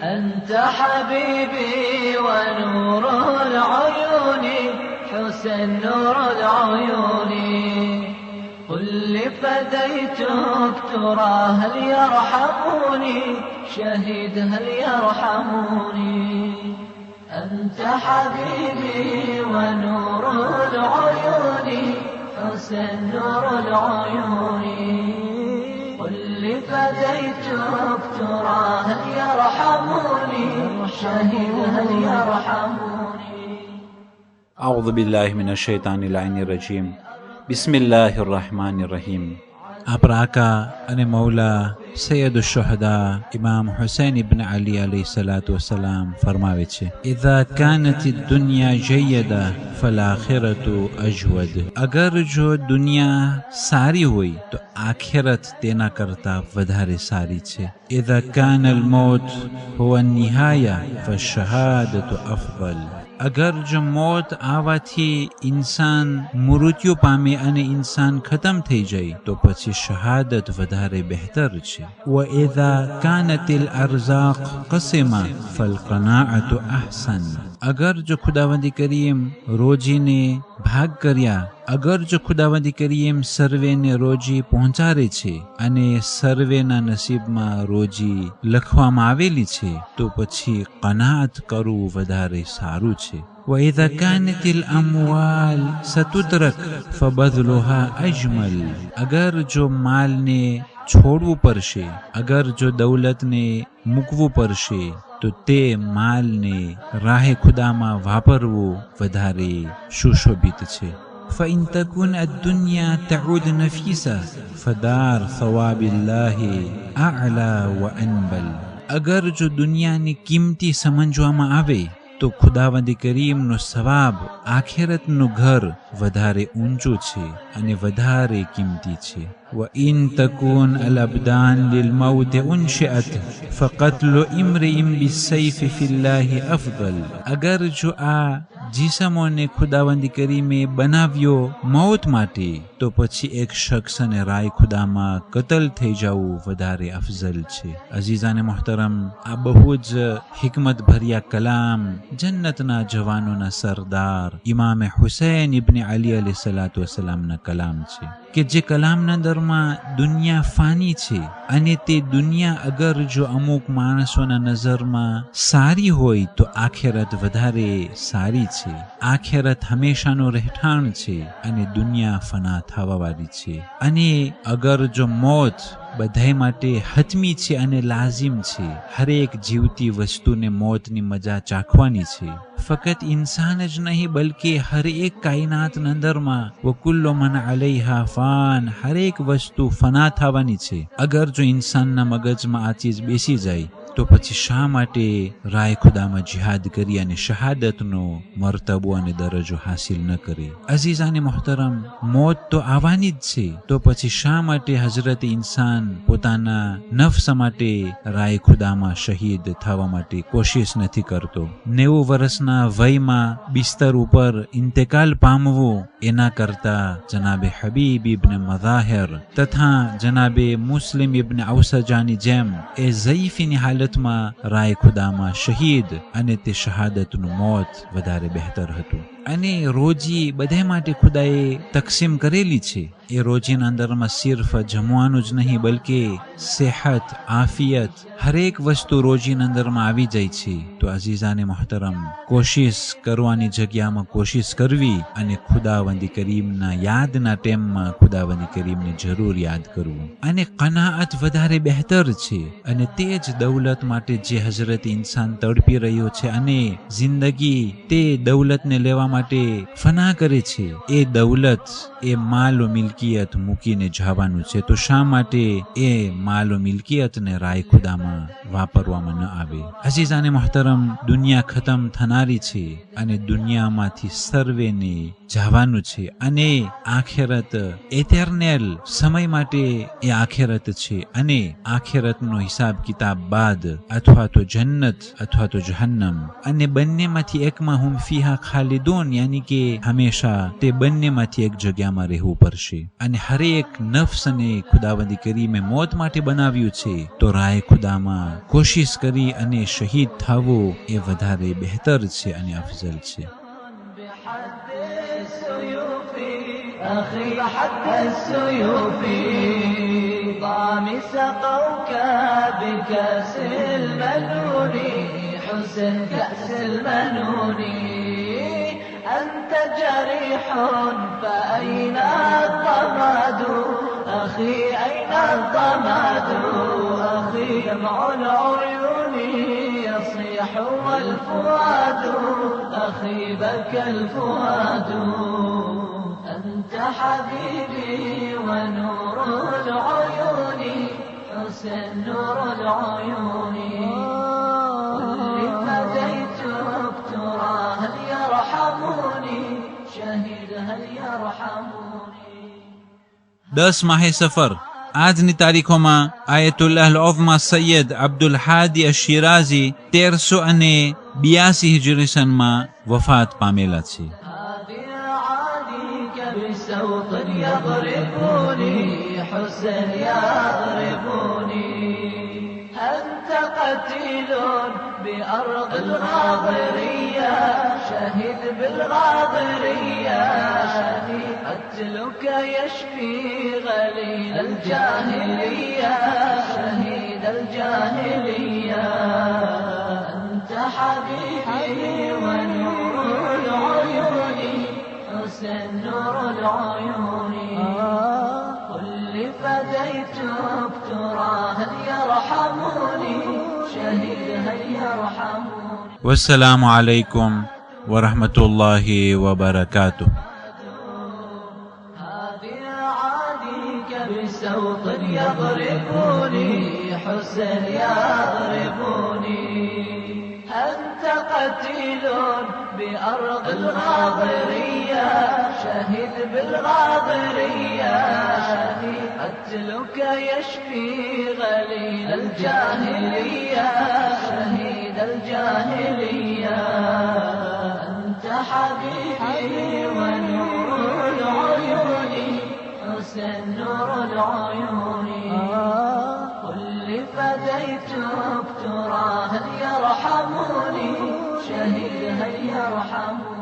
أنت حبيبي ونور العيون حسن نور العيون قل لي فديتك ترى هل يرحموني شهيد هل يرحموني أنت حبيبي ونور العيون حسن نور العيون قل لي فديتك ترى هل يرحموني شهيد هل يرحموني أعوذ بالله من الشيطان اللعين الرجيم بسم الله الرحمن الرحيم. આપણા આકા અને મૌલા સૈયદ શુહદા ઇમામ હુસૈન ઇબ્ન અલી અલૈહિ સલાતુ વસલામ ફરમાવે છે, ઇઝા કાનત દુનિયા જય્યદા ફલાખિરતુ અજવદ. અગર જો દુનિયા સારી હોય તો આખિરત તેના કરતા વધારે સારી છે. ઇઝા કાન અલ મૌત હુવા નિહાયા ફશહાદતુ અફદલ. અગર જો મોત આવવાથી ઇન્સાન મૃત્યુ પામે અને ઇન્સાન ખતમ થઈ જાય તો પછી શહાદત વધારે બહેતર છે. وَإِذَا كَانَتِ الْأَرْزَاقُ قَسِمًا فَالْقَنَاعَةُ أَحْسَنُ. અગર જો ખુદાવંદી કરીમ રોજીને ભાગ કર્યા, અગર જો ખુદાવંદી કરીમ સર્વેને રોજી પહોંચાડે છે અને સર્વેના નસીબમાં રોજી લખવામાં આવેલી છે તો પછી કનાત કરવું વધારે સારું છે. وَإِذَا كَانَتِ الْأَمْوَالُ سَتُتْرَكُ فَبَذْلُهَا أَجْمَلُ. અગર જો માલને છોડવું પડશે, અગર જો દૌલતને મૂકવું પડશે તો તે માલને રાહે ખુદામાં વાપરવું વધારે સુશોભિત છે. فإن تكون الدنيا تعود نفيسة فدار ثواب الله أعلى وأنبل. અગર જો દુનિયાની કિંમતી સમજવામાં આવે તો ખુદાવંદી કરીમનો સવાબ આખિરતનું ઘર વધારે ઊંચું છે અને વધારે કિંમતી છે. وإن تكون الأبدان للموت أنشئت فقتل امرئ بالسيف في الله أفضل. અગર જો આ જીસમોને ખુદાવંદી કરીમે બનાવ્યો મૌત માટે તો પછી એક શખ્સને રાય ખુદામાં કતલ થઈ જવું વધારે અફઝલ છે. અઝીઝાને મોહતરમ, આ બહુ જ હિકમત ભર્યા કલામ જન્નતના જવાનોના સરદાર ઇમામે હુસૈન ઇબ્ન અલી અલૈહિ સલાતુ વસલામના કલામ છે કે જે કલામના અંદરમાં દુનિયા ફાની છે અને તે દુનિયા અગર જો અમુક માણસોના નજરમાં સારી હોય તો આખિરત વધારે સારી છે. આખિરત હંમેશાનું રહેઠાણ છે અને દુનિયા ફના થવાવાળી છે. અને અગર જો મોત બધાય માટે હતમી છે અને લાઝિમ છે, હરેક જીવતી વસ્તુને મોતની મજા ચાખવાની છે. ફક્ત ઇન્સાન જ નહીં બલકે હરેક કાયનાતના અંદરમાં વકુલ્લો મન અલૈહા ફાન, હરેક વસ્તુ ફના થવાની છે. અગર જો ઇન્સાનના મગજમાં આ ચીજ બેસી જાય તો પછી શા માટે રાય ખુદામાં જિહાદ કરી અને શહાદતનો મર્તબો અને દરજ્જો હાસિલ ન કરે? અઝીઝાને મોહતરમ, મોત તો આવવાની જ છે તો પછી શા માટે હઝરત ઇન્સાન પોતાના નફ્સ માટે રાય ખુદામાં શહીદ થવા માટે કોશિશ નથી કરતો? 90 વર્ષના વયમાં બિસ્તર ઉપર ઇન્તેકાલ પામવું એના કરતા જનાબે હબીબ ઇબ્ન મઝાહિર તથા જનાબે મુસ્લિમ ઇબ્ન ઔસજાની જેમ એ ઝઈફીની હાલતમાં રાય ખુદામાં શહીદ અને તે શહાદતનું મોત વધારે બહેતર હતું. અને રોજી બધા માટે ખુદાએ તકસીમ કરેલી છે. એ રોજીના અંદરમાં સિર્ફ જમવાનું જ નહીં બલકે સેહત, આફિયત, હરેક વસ્તુ રોજીના અંદરમાં આવી જાય છે. તો અઝીઝાને મોહતરમ, કોશિશ કરવાની જગ્યામાં કોશિશ કરવી અને ખુદાવંદી કરીમના યાદના ટાઈમમાં ખુદાવંદી કરીમને જરૂર યાદ કરવું. અને કનાઅત વધારે બહેતર છે. અને તે જ દૌલત માટે જે હઝરત ઇન્સાન તડપી રહ્યો છે અને જિંદગી તે દૌલતને લેવા માટે ફના કરે છે, એ દૌલત, એ માલ મિલકિયત મૂકીને જવાનું છે. તો શા માટે એ માલ મિલકિયતને રાય ખુદામાં વાપરવામાં ન આવે? અઝીઝાને મોહતરમ, દુનિયા ખતમ થનારી છે અને દુનિયામાંથી સર્વેને જવાનું છે અને આખેરત એટર્નલ સમય માટે એ આખેરત છે અને આખેરતનો હિસાબ કિતાબ બાદ અથવા તો જન્નત અથવા તો જહન્નમ અને બંનેમાંથી એકમાં હુમ ફીહા ખાલિદૂન યાની કે હંમેશા તે બંનેમાંથી એક જગ્યામાં રહેવું પડશે અને હરેક નફ્સ અને ખુદાવંદી કરીમે મોત માટે બનાવ્યું છે તો રાય ખુદામાં કોશિશ કરી અને શહીદ થવું એ વધારે બહેતર છે અને અફઝલ છે. أخي حد السيوف ضام سقوك بكأس المنون حسن كأس المنون أنت جريح فأين الضماد أخي أين الضماد أخي دمع العيون يصيح والفؤاد أخي بكى الفؤاد أنت حبيبي ونور العيون حسن نور العيون واللي فديتك ترى هل يرحموني شهيد هل يرحموني. 10 માહે સફર આજની તારીખોમાં આયતુલ્લાહ અલ-ઉઝમા સૈયદ અબ્દુલ હાદી અશ-શિરાઝી 1382 હિજરી સનમાં વફાત પામેલા છે. بسوط يضربوني حسن يضربوني أنت قتيل بأرض الغاضرية شهيد بالغاضرية قتلك يشفي غليل الجاهلية شهيد الجاهلية أنت حبيبي ونور العيون حسن نور العيون قل لي فديتك ترى هل يرحموني شهيد هل يرحموني. والسلام عليكم ورحمة الله وبركاته. هذه أعاديك بسوط يضربوني حسن يضربوني أنت قتيل بأرض الغاضرية شهيد بالغاضرية قتلك يشفي غليل الجاهلية شهيد الجاهلية أنت حبيبي ونور العيون حسن نور العيون قل لي فديتك ترى هل يرحموني شهيد هل يرحموني.